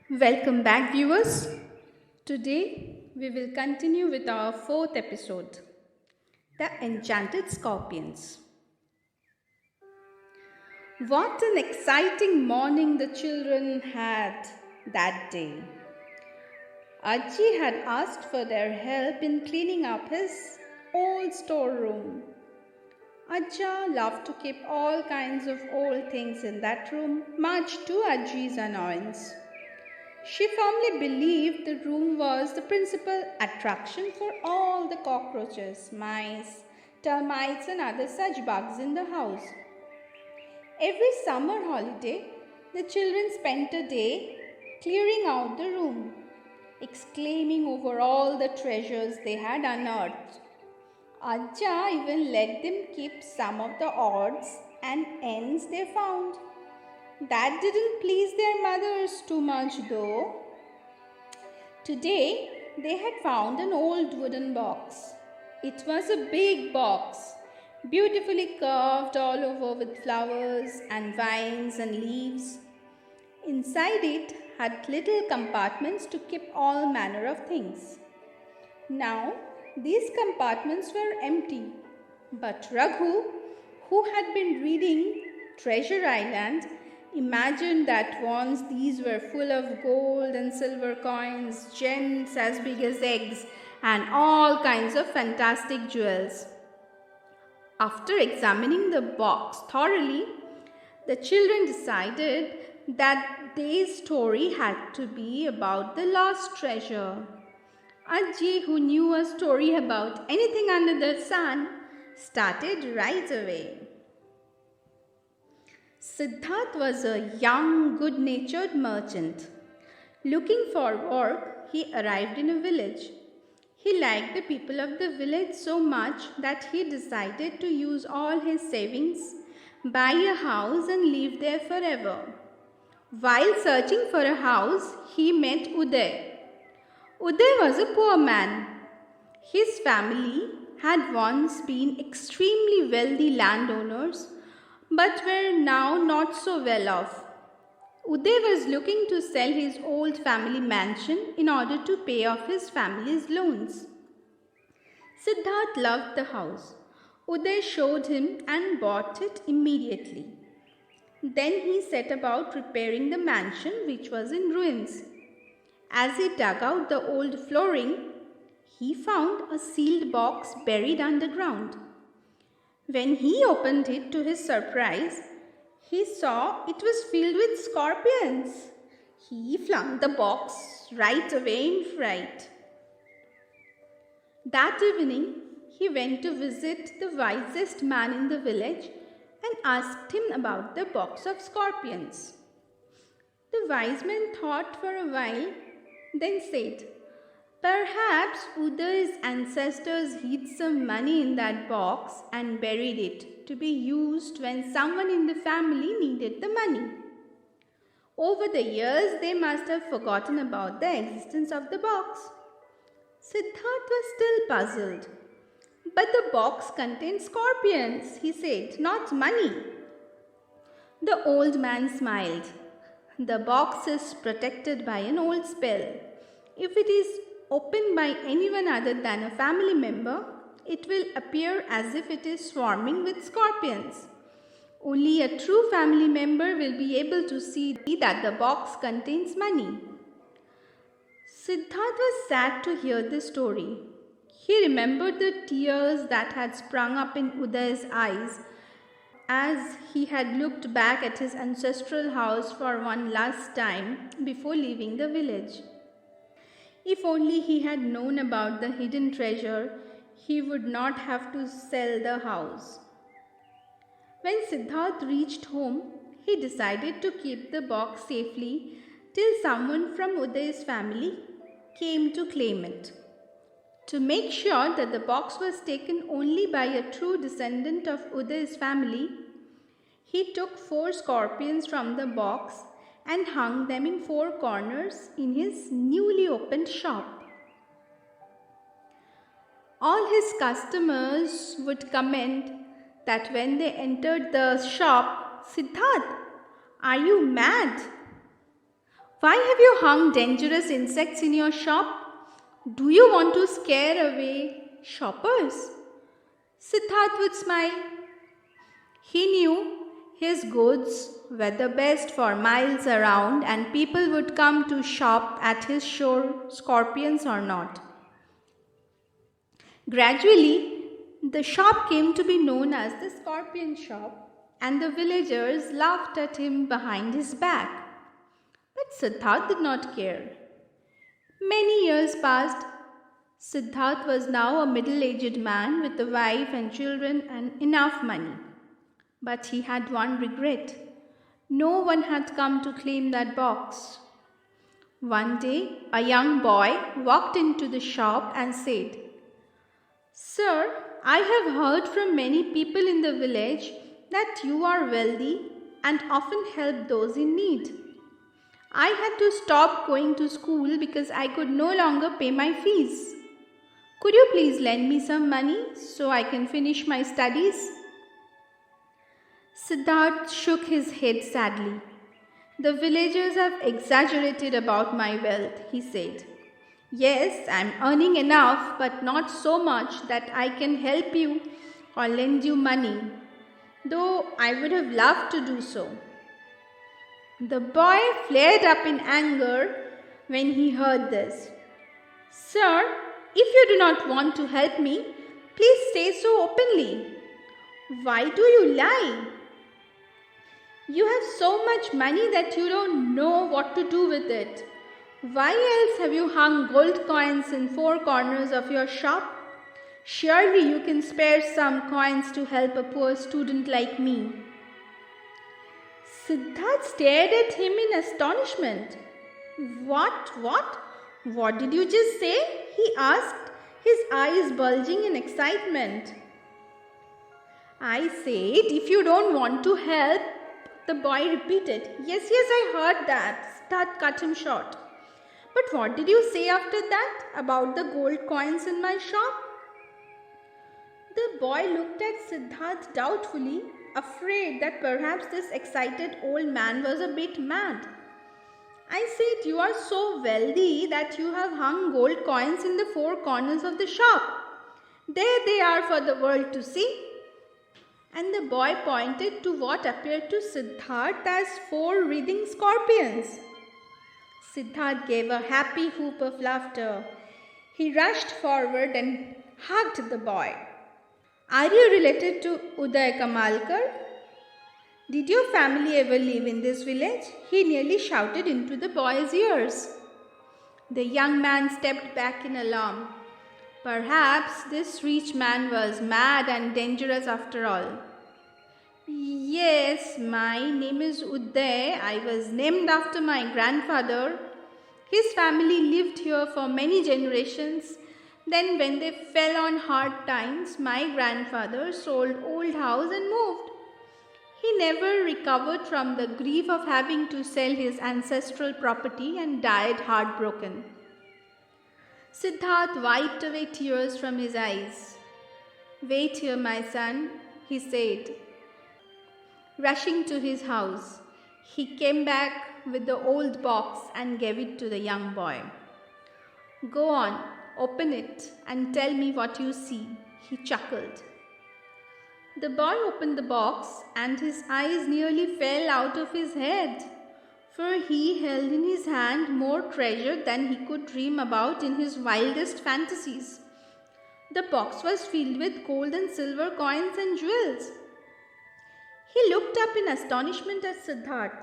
Welcome back, viewers. Today we will continue with our fourth episode, The Enchanted Scorpions. What an exciting morning the children had that day. Ajji had asked for their help in cleaning up his old storeroom. Ajja loved to keep all kinds of old things in that room, much to Ajji's annoyance. She firmly believed the room was the principal attraction for all the cockroaches, mice, termites, and other such bugs in the house. Every summer holiday, the children spent a day clearing out the room, exclaiming over all the treasures they had unearthed. Ajja even let them keep some of the odds and ends they found. That didn't please their mothers too much though. Today, they had found an old wooden box. It was a big box, beautifully carved all over with flowers and vines and leaves. Inside it had little compartments to keep all manner of things. Now, these compartments were empty, but Raghu, who had been reading Treasure Island, imagined that once these were full of gold and silver coins, gems as big as eggs, and all kinds of fantastic jewels. After examining the box thoroughly, the children decided that day's story had to be about the lost treasure. Ajji, who knew a story about anything under the sun, started right away. Siddharth was a young, good-natured merchant. Looking for work, he arrived in a village. He liked the people of the village so much that he decided to use all his savings, buy a house and live there forever. While searching for a house, he met Uday. Uday was a poor man. His family had once been extremely wealthy landowners, but were now not so well off. Uday was looking to sell his old family mansion in order to pay off his family's loans. Siddharth loved the house. Uday showed him and bought it immediately. Then he set about repairing the mansion, which was in ruins. As he dug out the old flooring, he found a sealed box buried underground. When he opened it to his surprise, he saw it was filled with scorpions. He flung the box right away in fright. That evening, he went to visit the wisest man in the village and asked him about the box of scorpions. The wise man thought for a while, then said, "Perhaps Uday's ancestors hid some money in that box and buried it to be used when someone in the family needed the money. Over the years, they must have forgotten about the existence of the box." Siddharth was still puzzled. "But the box contains scorpions," he said, "not money." The old man smiled. "The box is protected by an old spell. If it is opened by anyone other than a family member, it will appear as if it is swarming with scorpions. Only a true family member will be able to see that the box contains money." Siddharth was sad to hear this story. He remembered the tears that had sprung up in Uday's eyes as he had looked back at his ancestral house for one last time before leaving the village. If only he had known about the hidden treasure, he would not have to sell the house. When Siddharth reached home, he decided to keep the box safely till someone from Uday's family came to claim it. To make sure that the box was taken only by a true descendant of Uday's family, he took 4 scorpions from the box and hung them in 4 corners in his newly opened shop. All his customers would comment that when they entered the shop, "Siddharth, are you mad?" Why have you hung dangerous insects in your shop? Do you want to scare away shoppers? Siddharth would smile. He knew his goods were the best for miles around and people would come to shop at his store, scorpions or not. Gradually, the shop came to be known as the Scorpion Shop, and the villagers laughed at him behind his back. But Siddharth did not care. Many years passed. Siddharth was now a middle-aged man with a wife and children and enough money. But he had one regret. No one had come to claim that box. One day, a young boy walked into the shop and said, "Sir, I have heard from many people in the village that you are wealthy and often help those in need. I had to stop going to school because I could no longer pay my fees. Could you please lend me some money so I can finish my studies?" Siddharth shook his head sadly. "The villagers have exaggerated about my wealth," he said. "Yes, I am earning enough, but not so much that I can help you or lend you money, though I would have loved to do so." The boy flared up in anger when he heard this. "Sir, if you do not want to help me, please say so openly. Why do you lie? You have so much money that you don't know what to do with it. Why else have you hung gold coins in four corners of your shop? Surely you can spare some coins to help a poor student like me." Siddharth stared at him in astonishment. What? What did you just say?" he asked, his eyes bulging in excitement. "I said, if you don't want to help," the boy repeated. Yes, I heard that," Siddharth cut him short. "But what did you say after that about the gold coins in my shop?" The boy looked at Siddharth doubtfully, afraid that perhaps this excited old man was a bit mad. "I said you are so wealthy that you have hung gold coins in the four corners of the shop. There they are for the world to see." And the boy pointed to what appeared to Siddharth as four writhing scorpions. Siddharth gave a happy whoop of laughter. He rushed forward and hugged the boy. "Are you related to Uday Kamalkar? Did your family ever live in this village?" he nearly shouted into the boy's ears. The young man stepped back in alarm. Perhaps this rich man was mad and dangerous after all. "Yes, my name is Uday. I was named after my grandfather. His family lived here for many generations. Then when they fell on hard times, my grandfather sold old house and moved. He never recovered from the grief of having to sell his ancestral property and died heartbroken." Siddharth wiped away tears from his eyes. "Wait here, my son," he said. Rushing to his house, he came back with the old box and gave it to the young boy. "Go on, open it and tell me what you see," he chuckled. The boy opened the box and his eyes nearly fell out of his head, for he held in his hand more treasure than he could dream about in his wildest fantasies. The box was filled with gold and silver coins and jewels. He looked up in astonishment at Siddharth,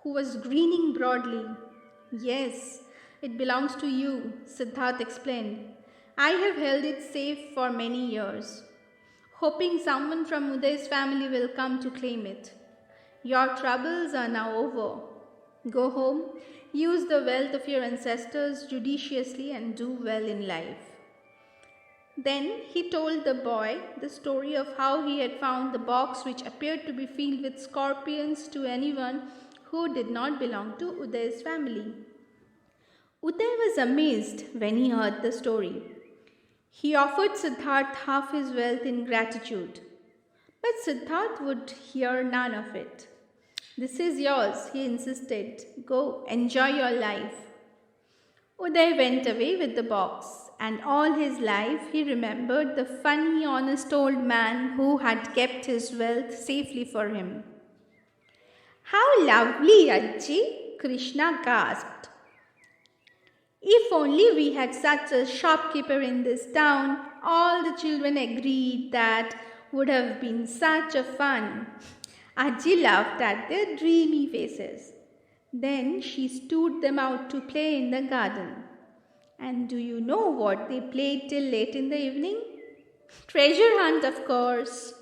who was grinning broadly. "Yes, it belongs to you," Siddharth explained. "I have held it safe for many years, hoping someone from Uday's family will come to claim it. Your troubles are now over. Go home, use the wealth of your ancestors judiciously and do well in life." Then he told the boy the story of how he had found the box which appeared to be filled with scorpions to anyone who did not belong to Uday's family. Uday was amazed when he heard the story. He offered Siddharth half his wealth in gratitude. But Siddharth would hear none of it. This is yours, he insisted. Go, enjoy your life. Uday went away with the box, and all his life he remembered the funny, honest old man who had kept his wealth safely for him. How lovely, Ajji! Krishna gasped. If only we had such a shopkeeper in this town, all the children agreed that would have been such a fun. Ajji laughed at their dreamy faces. Then she stood them out to play in the garden. And do you know what they played till late in the evening? Treasure hunt, of course.